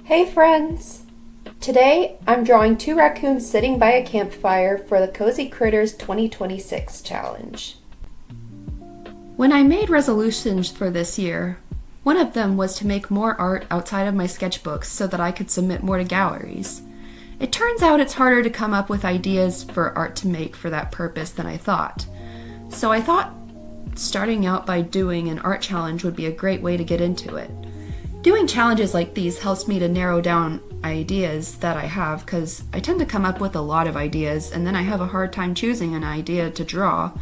Hey friends! Today I'm drawing 2 raccoons sitting by a campfire for the Cozy Critters 2026 challenge. When I made resolutions for this year, one of them was to make more art outside of my sketchbooks so that I could submit more to galleries. It turns out it's harder to come up with ideas for art to make for that purpose than I thought. So I thought starting out by doing an art challenge would be a great way to get into it. Doing challenges like these helps me to narrow down ideas that I have because I tend to come up with a lot of ideas and then I have a hard time choosing an idea to draw,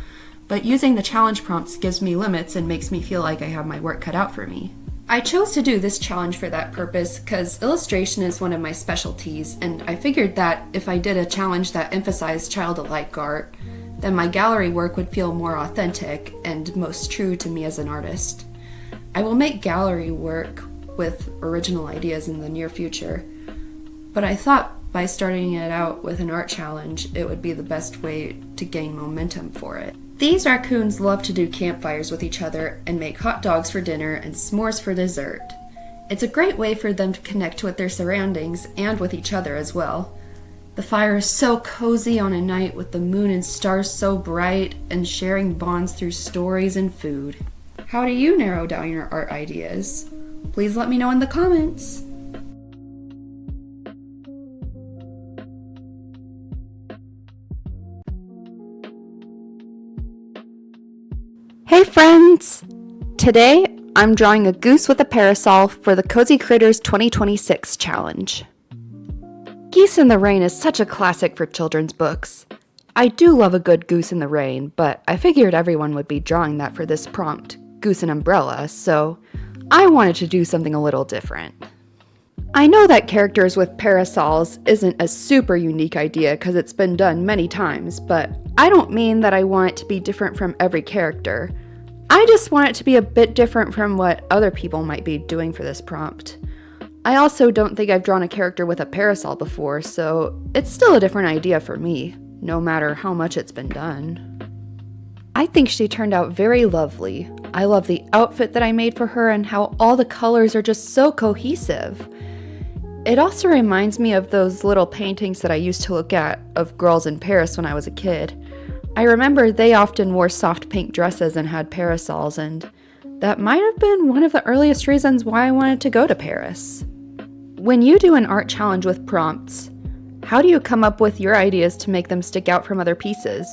but using the challenge prompts gives me limits and makes me feel like I have my work cut out for me. I chose to do this challenge for that purpose because illustration is one of my specialties, and I figured that if I did a challenge that emphasized childlike art, then my gallery work would feel more authentic and most true to me as an artist. I will make gallery work with original ideas in the near future, but I thought by starting it out with an art challenge, it would be the best way to gain momentum for it. These raccoons love to do campfires with each other and make hot dogs for dinner and s'mores for dessert. It's a great way for them to connect with their surroundings and with each other as well. The fire is so cozy on a night with the moon and stars so bright, and sharing bonds through stories and food. How do you narrow down your art ideas? Please let me know in the comments. Hey friends! Today I'm drawing a goose with a parasol for the Cozy Critters 2026 challenge. Geese in the Rain is such a classic for children's books. I do love a good goose in the rain, but I figured everyone would be drawing that for this prompt, Goose and Umbrella, so I wanted to do something a little different. I know that characters with parasols isn't a super unique idea because it's been done many times, but I don't mean that I want it to be different from every character. I just want it to be a bit different from what other people might be doing for this prompt. I also don't think I've drawn a character with a parasol before, so it's still a different idea for me, no matter how much it's been done. I think she turned out very lovely. I love the outfit that I made for her and how all the colors are just so cohesive. It also reminds me of those little paintings that I used to look at of girls in Paris when I was a kid. I remember they often wore soft pink dresses and had parasols, and that might have been one of the earliest reasons why I wanted to go to Paris. When you do an art challenge with prompts, how do you come up with your ideas to make them stick out from other pieces?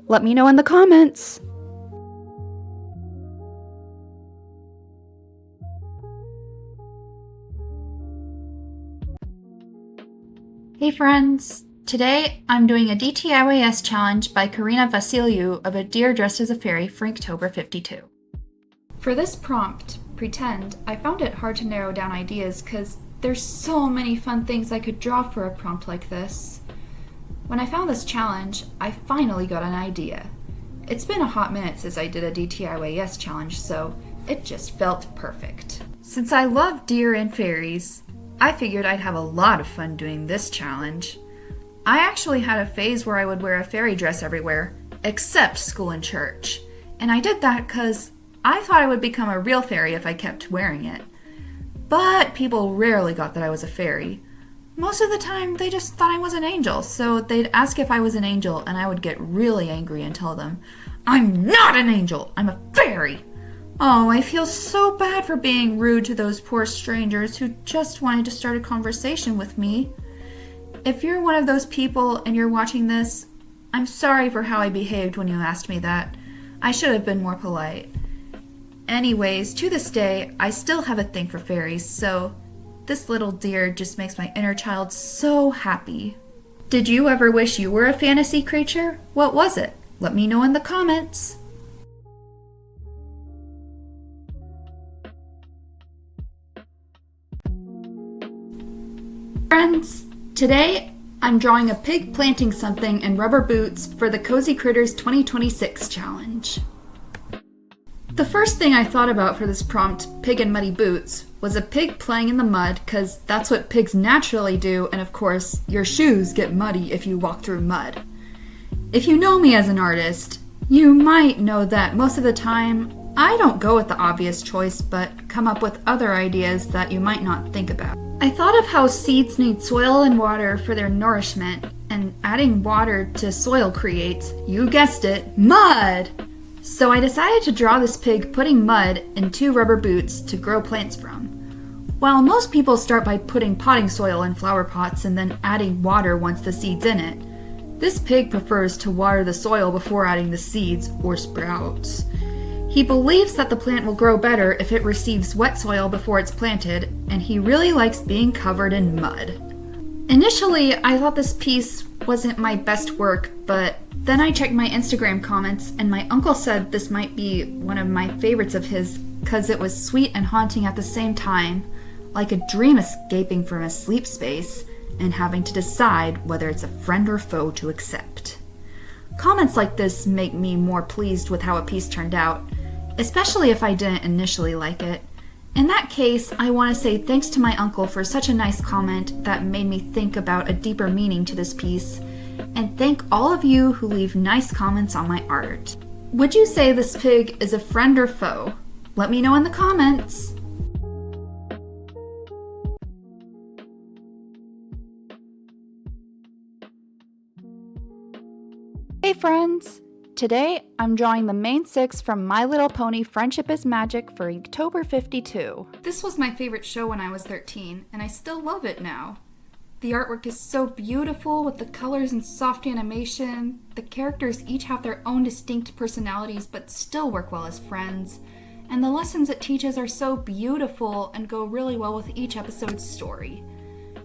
Let me know in the comments! Hey friends! Today I'm doing a DTIYS challenge by Karina Vasiliou of A Deer Dressed as a Fairy for Inktober 52. For this prompt, Pretend, I found it hard to narrow down ideas because there's so many fun things I could draw for a prompt like this. When I found this challenge, I finally got an idea. It's been a hot minute since I did a DTIYS challenge, so it just felt perfect. Since I love deer and fairies, I figured I'd have a lot of fun doing this challenge. I actually had a phase where I would wear a fairy dress everywhere, except school and church. And I did that because I thought I would become a real fairy if I kept wearing it. But people rarely got that I was a fairy. Most of the time, they just thought I was an angel, so they'd ask if I was an angel, and I would get really angry and tell them, "I'm not an angel, I'm a fairy!" Oh, I feel so bad for being rude to those poor strangers who just wanted to start a conversation with me. If you're one of those people and you're watching this, I'm sorry for how I behaved when you asked me that. I should have been more polite. Anyways, to this day, I still have a thing for fairies, so this little deer just makes my inner child so happy. Did you ever wish you were a fantasy creature? What was it? Let me know in the comments. Friends, today I'm drawing a pig planting something in rubber boots for the Cozy Critters 2026 challenge. The first thing I thought about for this prompt, pig in muddy boots, was a pig playing in the mud because that's what pigs naturally do, and of course, your shoes get muddy if you walk through mud. If you know me as an artist, You might know that most of the time, I don't go with the obvious choice, but come up with other ideas that you might not think about. I thought of how seeds need soil and water for their nourishment, and adding water to soil creates, you guessed it, mud! So I decided to draw this pig putting mud in 2 rubber boots to grow plants from. While most people start by putting potting soil in flower pots and then adding water once the seed's in it, this pig prefers to water the soil before adding the seeds or sprouts. He believes that the plant will grow better if it receives wet soil before it's planted, and he really likes being covered in mud. Initially, I thought this piece wasn't my best work, but then I checked my Instagram comments, and my uncle said this might be one of my favorites of his because it was sweet and haunting at the same time, like a dream escaping from a sleep space and having to decide whether it's a friend or foe to accept. Comments like this make me more pleased with how a piece turned out, especially if I didn't initially like it. In that case, I want to say thanks to my uncle for such a nice comment that made me think about a deeper meaning to this piece, and thank all of you who leave nice comments on my art. Would you say this pig is a friend or foe? Let me know in the comments. Hey friends! Today I'm drawing the main 6 from My Little Pony Friendship is Magic for Inktober 52. This was my favorite show when I was 13, and I still love it now. The artwork is so beautiful with the colors and soft animation. The characters each have their own distinct personalities but still work well as friends. And the lessons it teaches are so beautiful and go really well with each episode's story.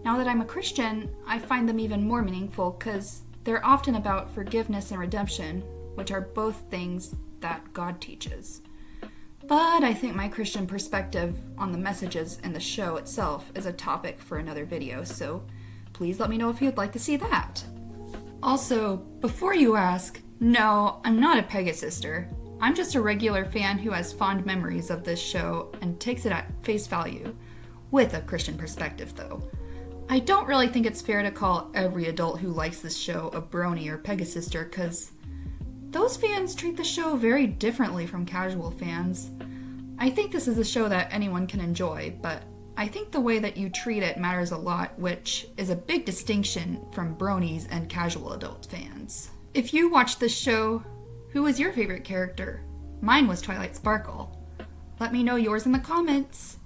Now that I'm a Christian, I find them even more meaningful because they're often about forgiveness and redemption, which are both things that God teaches. But I think my Christian perspective on the messages in the show itself is a topic for another video, so please let me know if you'd like to see that. Also, before you ask, no, I'm not a Pegasister. I'm just a regular fan who has fond memories of this show and takes it at face value, with a Christian perspective though. I don't really think it's fair to call every adult who likes this show a brony or Pegasister, because those fans treat the show very differently from casual fans. I think this is a show that anyone can enjoy, but I think the way that you treat it matters a lot, which is a big distinction from bronies and casual adult fans. If you watched this show, who was your favorite character? Mine was Twilight Sparkle. Let me know yours in the comments.